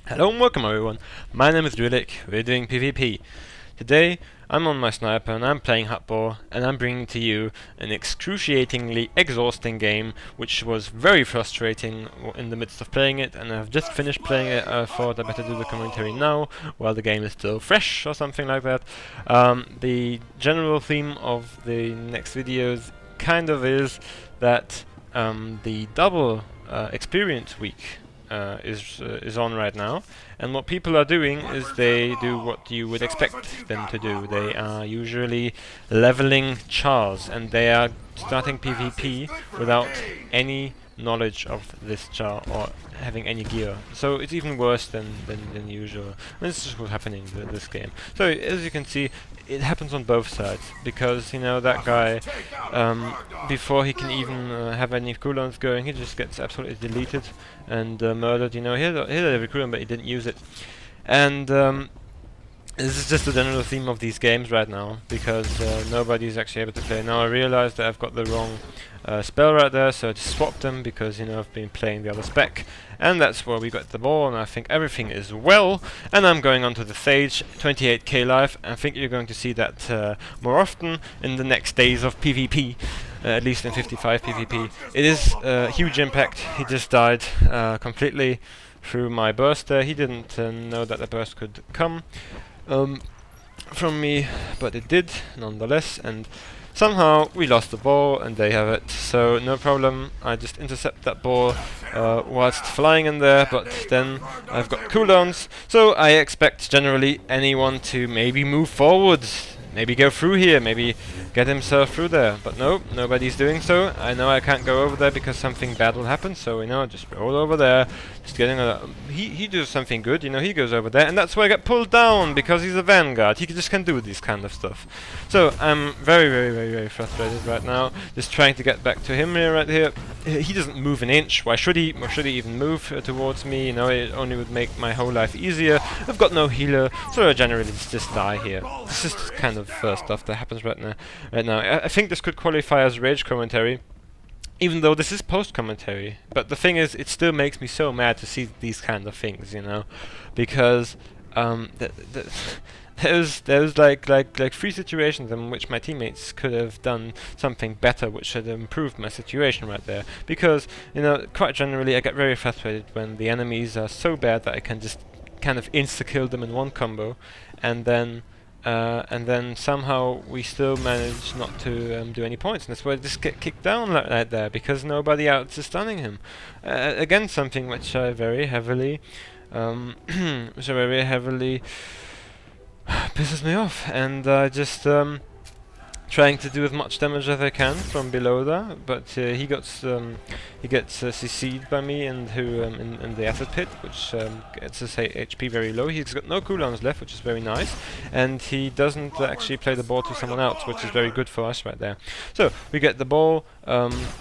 Hello and welcome everyone, my name is Drewlik, we're doing PvP. Today I'm on my sniper and I'm playing Huttbal and I'm bringing to you an excruciatingly exhausting game which was very frustrating in the midst of playing it, and I've just finished playing it. I thought I better do the commentary now while the game is still fresh or something like that. The general theme of the next videos kind of is that the double experience week is on right now, and what people are doing is they do what you would expect them to do. They are usually leveling chars, and they are starting PvP without any knowledge of this char or having any gear. So it's even worse than usual. And this is what's happening in this game. So as you can see, it happens on both sides, because you know that guy, before he can even have any cooldowns going, he just gets absolutely deleted and murdered. You know, he had a cooldown, but he didn't use it. And this is just the general theme of these games right now, because nobody's actually able to play. Now I realized that I've got the wrong spell right there, so I just swapped them because, you know, I've been playing the other spec, and that's where we got the ball, and I think everything is well, and I'm going on to the Sage, 28k life, and I think you're going to see that more often in the next days of PvP, at least in 55 PvP. It is a huge impact. He just died completely through my burst there. He didn't know that the burst could come from me, but it did nonetheless, and somehow we lost the ball and they have it. So no problem, I just intercept that ball whilst flying in there, but then I've got cooldowns, so I expect generally anyone to maybe move forward, maybe go through here, maybe get himself through there, but no, nobody's doing so. I know I can't go over there because something bad will happen, so you know, just roll over there, just getting he does something good, you know, he goes over there, and that's why I get pulled down, because he's a vanguard. He just can do this kind of stuff. So I'm very frustrated right now, just trying to get back to him here, right here. He doesn't move an inch. Why should he? Why should he even move towards me? You know, it only would make my whole life easier. I've got no healer, so I generally just die here. This is just kind of stuff that happens right now. I think this could qualify as rage commentary, even though this is post commentary. But the thing is, it still makes me so mad to see these kind of things, you know, because there's like 3 situations in which my teammates could have done something better, which should have improved my situation right there. Because, you know, quite generally I get very frustrated when the enemies are so bad that I can just kind of insta-kill them in one combo, and then somehow we still manage not to do any points, and that's why I just get kicked down like that there, because nobody else is stunning him. Again, something which I very heavily pisses me off, and I just trying to do as much damage as I can from below there, but he gets CC'd by me in the acid pit, which gets his HP very low. He's got no cooldowns left, which is very nice, and he doesn't actually play the ball to someone else, which is very good for us right there. So we get the ball.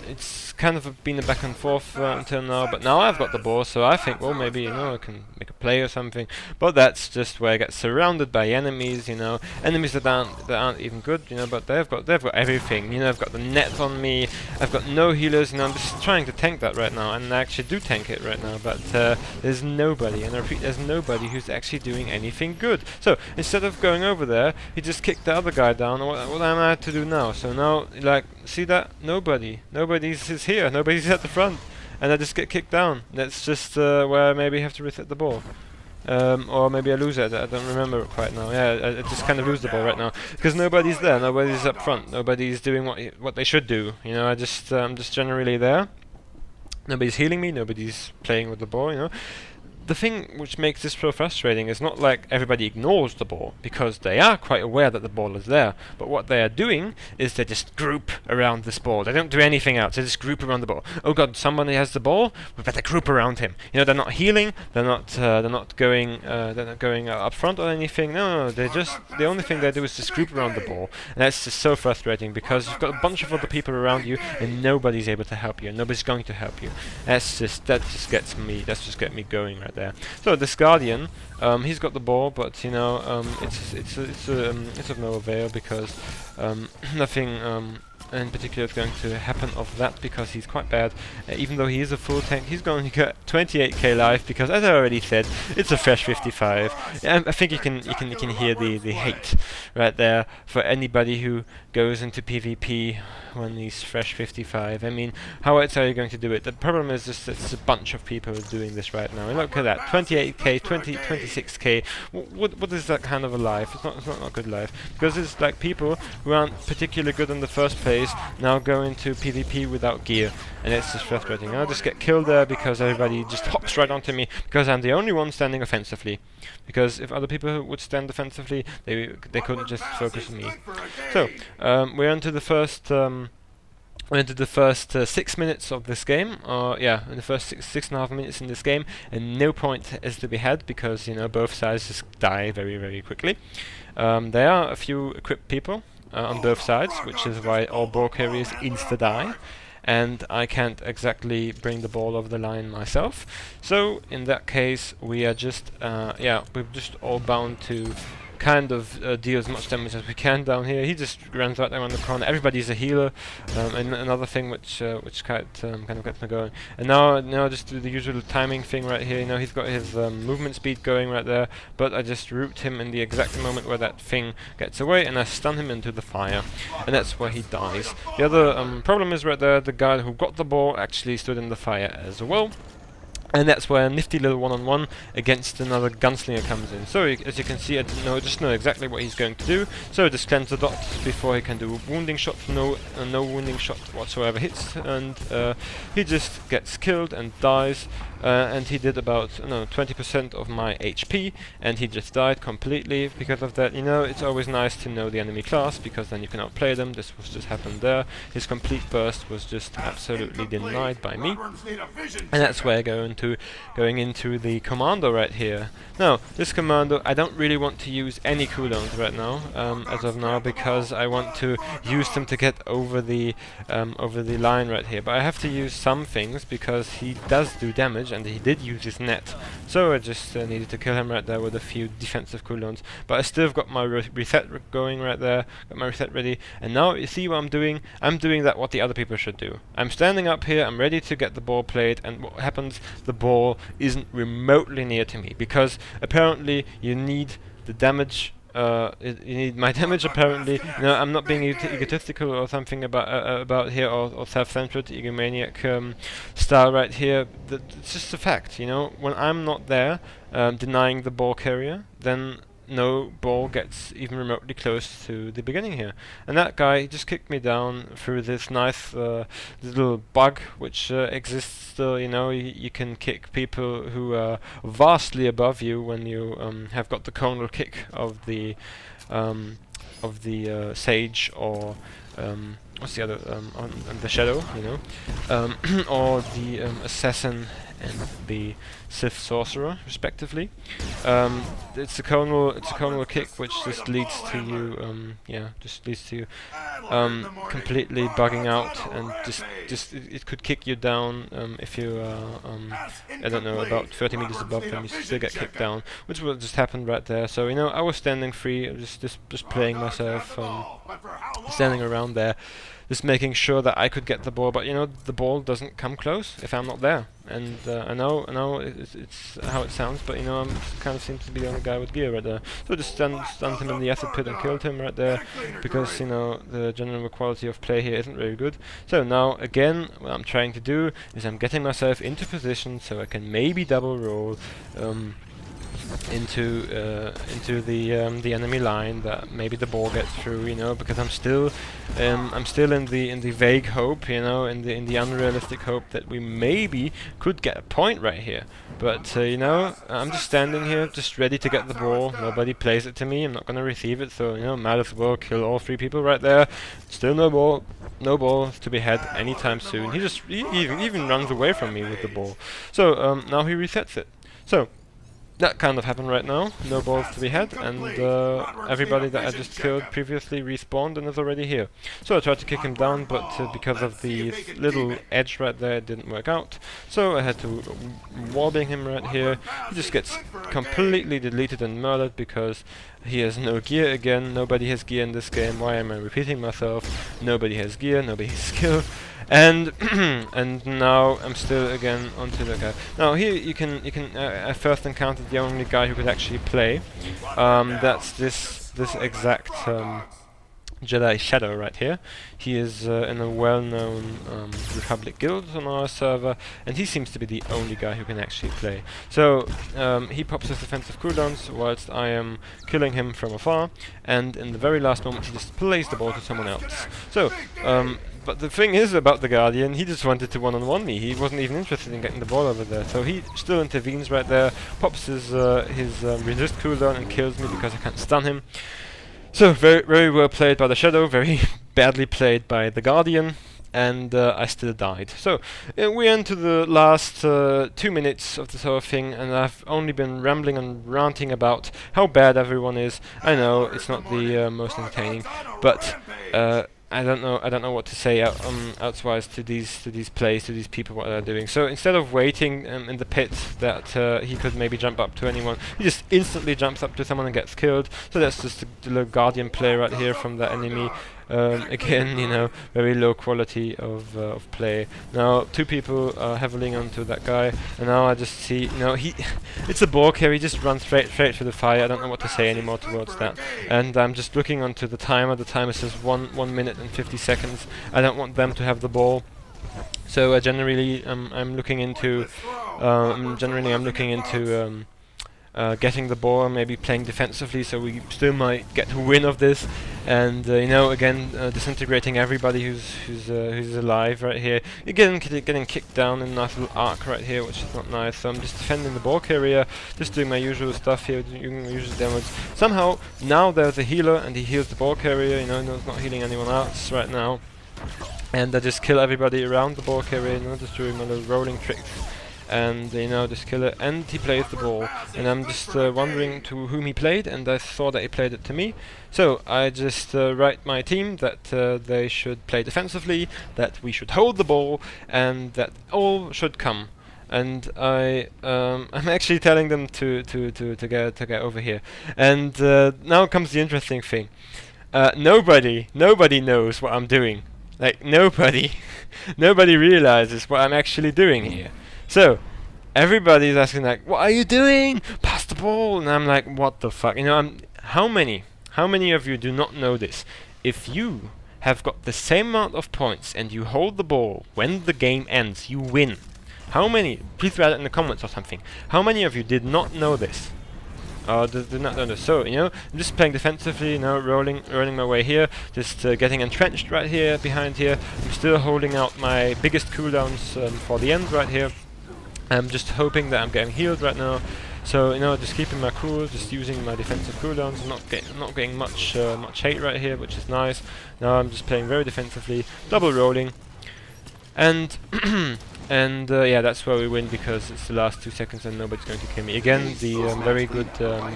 It's kind of been a back and forth until now, but now I've got the ball, so I think, well, maybe, you know, I can make a play or something. But that's just where I get surrounded by enemies, you know, enemies that aren't even good, you know, but they've got everything, you know. I've got the net on me, I've got no healers, you know. I'm just trying to tank that right now, and I actually do tank it right now, but there's nobody, and I repeat, there's nobody who's actually doing anything good. So instead of going over there, he just kicked the other guy down. What am I to do now? So now, like, see that? Nobody's here, nobody's at the front, and I just get kicked down. That's just where I maybe have to reset the ball. Or maybe I lose it, I don't remember quite now. Yeah, I just kind of lose the ball right now, because nobody's there, nobody's up front, nobody's doing what they should do, you know. I'm just generally there. Nobody's healing me, nobody's playing with the ball, you know. The thing which makes this so frustrating is not like everybody ignores the ball, because they are quite aware that the ball is there, but what they are doing is they just group around this ball. They don't do anything else, they just group around the ball. Oh god, somebody has the ball, we better group around him. You know, they're not healing, they're not going up front or anything. No, they just, the only thing they do is just group around the ball. And that's just so frustrating, because you've got a bunch of other people around you and nobody's able to help you, and nobody's going to help you. That just gets me going right there. So this Guardian, he's got the ball, but you know, it's of no avail, because nothing in particular is going to happen of that, because he's quite bad. Even though he is a full tank, he's going to get 28k life, because as I already said, it's a fresh 55. I think you can hear the hate right there for anybody who goes into PvP when he's fresh 55. I mean, how else are you going to do it? The problem is just it's a bunch of people doing this right now. And look at that, 28k, 26k. What is that kind of a life? It's not a good life, because it's like people who aren't particularly good in the first place now go into PvP without gear, and it's just frustrating. I'll just get killed there because everybody just hops right onto me because I'm the only one standing offensively. Because if other people would stand defensively, they couldn't just focus on me. So we're into the first 6 minutes of this game, yeah, in the first six and a half minutes in this game, and no point is to be had because, you know, both sides just die very, very quickly. There are a few equipped people on both sides, which is why all ball carriers insta-die, and I can't exactly bring the ball over the line myself. So in that case, we are just, yeah, we're just all bound to kind of deal as much damage as we can down here. He just runs right around the corner. Everybody's a healer, and another thing which kind of gets me going. And now just do the usual timing thing right here. You know, he's got his movement speed going right there, but I just root him in the exact moment where that thing gets away, and I stun him into the fire, and that's where he dies. The other problem is right there, the guy who got the ball actually stood in the fire as well. And that's where a nifty little one-on-one against another gunslinger comes in. So as you can see, I just know exactly what he's going to do. So just cleanse the dots before he can do wounding shots. No wounding shot whatsoever hits, and he just gets killed and dies. And he did about 20% of my HP, and he just died completely because of that. You know, it's always nice to know the enemy class, because then you can outplay them. This was just happened there. His complete burst was just absolutely denied by me, and that's where going into the commando right here. Now, this commando, I don't really want to use any cooldowns right now, as of now, because I want to use them to get over the line right here. But I have to use some things because he does do damage, and he did use his net. So I just needed to kill him right there with a few defensive cooldowns. But I still have got my reset going right there, got my reset ready. And now you see what I'm doing? I'm doing what the other people should do. I'm standing up here, I'm ready to get the ball played, and what happens? The ball isn't remotely near to me, because apparently you need the damage. You need my damage apparently. No, I'm not being egotistical or something about here, or self-centered, egomaniac style right here. It's just a fact, you know. When I'm not there, denying the ball carrier, then no ball gets even remotely close to the beginning here. And that guy just kicked me down through this nice little bug which exists still. You know, you can kick people who are vastly above you when you have got the conal kick of the sage, or what's the other, on the shadow, you know, or the assassin and the Sith sorcerer, respectively. It's a conal kick which just leads to you, completely bugging out, and it could kick you down if you I don't know, about 30 meters above them. You still get kicked down, which will just happen right there. So you know, I was standing free, just playing myself, standing around there, just making sure that I could get the ball. But you know, the ball doesn't come close if I'm not there. And I know it's how it sounds, but you know, I'm kind of seems to be the only guy with gear right there. So just stunned him in the acid pit and killed him right there, because you know, the general quality of play here isn't very good. So now again, what I'm trying to do is I'm getting myself into position so I can maybe double roll into the enemy line, that maybe the ball gets through, you know, because I'm still in the vague hope, you know, in the unrealistic hope that we maybe could get a point right here. But you know, I'm just standing here, just ready to get the ball. Nobody plays it to me. I'm not going to receive it, so you know, might as well kill all three people right there. Still no ball to be had anytime soon. He even runs away from me with the ball. So now he resets it. So that kind of happened right now. No balls to be had, and everybody that I just killed previously respawned and is already here. So I tried to kick him down, but because of the little edge right there, it didn't work out. So I had to wallbang him right here. He just gets completely deleted and murdered because he has no gear again. Nobody has gear in this game. Why am I repeating myself? Nobody has gear, nobody has skill. And and now I'm still again onto the guy. Now here you can I first encountered the only guy who could actually play. That's this exact Jedi Shadow right here. He is in a well-known Republic guild on our server, and he seems to be the only guy who can actually play. So he pops his defensive cooldowns whilst I am killing him from afar, and in the very last moment he just plays the ball to someone else. So but the thing is about the Guardian, he just wanted to one-on-one me. He wasn't even interested in getting the ball over there. So he still intervenes right there, pops his resist cooldown and kills me because I can't stun him. So very well played by the Shadow, very badly played by the Guardian, and I still died. So we enter the last 2 minutes of this whole thing, and I've only been rambling and ranting about how bad everyone is. I know it's not the most entertaining, but I don't know what to say outside to these plays, to these people, what they're doing. So instead of waiting in the pit that he could maybe jump up to anyone, he just instantly jumps up to someone and gets killed. So that's just the little Guardian play right here from the enemy. Again, you know, very low quality of play. Now 2 people are heavily onto that guy, and now I just see, you know, it's a ball carry. He just runs straight through the fire. I don't know what to say anymore towards that. And I'm just looking onto the timer. The timer says 1 minute and 50 seconds. I don't want them to have the ball. So generally, I'm looking into getting the ball, maybe playing defensively, so we still might get a win of this. And you know, again, disintegrating everybody who's alive right here. Again, getting kicked down in a nice little arc right here, which is not nice. So I'm just defending the ball carrier, just doing my usual stuff here, doing my usual damage. Somehow now there's a healer, and he heals the ball carrier. You know, he's not healing anyone else right now. And I just kill everybody around the ball carrier. You know, just doing my little rolling tricks. And you know, just kill it, and he plays the ball, and I'm just wondering to whom he played, and I saw that he played it to me. So I just write my team that they should play defensively, that we should hold the ball, and that all should come. And I'm actually telling them to get over here. And now comes the interesting thing. Nobody knows what I'm doing. Like nobody realizes what I'm actually doing here. So everybody's asking like, "What are you doing? Pass the ball!" And I'm like, "What the fuck?" You know, how many of you do not know this? If you have got the same amount of points and you hold the ball when the game ends, you win. How many? Please write it in the comments or something. How many of you did not know this? Did not know this. So you know, I'm just playing defensively, you know, rolling my way here, just getting entrenched right here, behind here. I'm still holding out my biggest cooldowns for the end right here. I'm just hoping that I'm getting healed right now. So you know, just keeping my cool, just using my defensive cooldowns, not getting much hate right here, which is nice. Now I'm just playing very defensively, double rolling, and yeah, that's where we win because it's the last 2 seconds and nobody's going to kill me. Again, the very good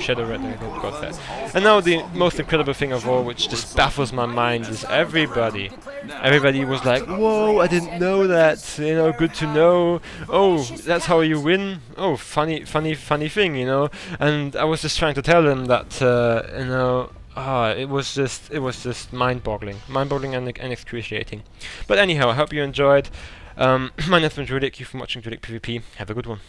Shadow right there got that. And now the most incredible thing of all, which just baffles my mind, is everybody was like, "Whoa, I didn't know that, you know, good to know. Oh, that's how you win. Oh, funny thing, you know." And I was just trying to tell them that, you know, it was just mind-boggling and excruciating. But anyhow, I hope you enjoyed. My name is Drewlik. Thank you for watching Drewlik PvP. Have a good one.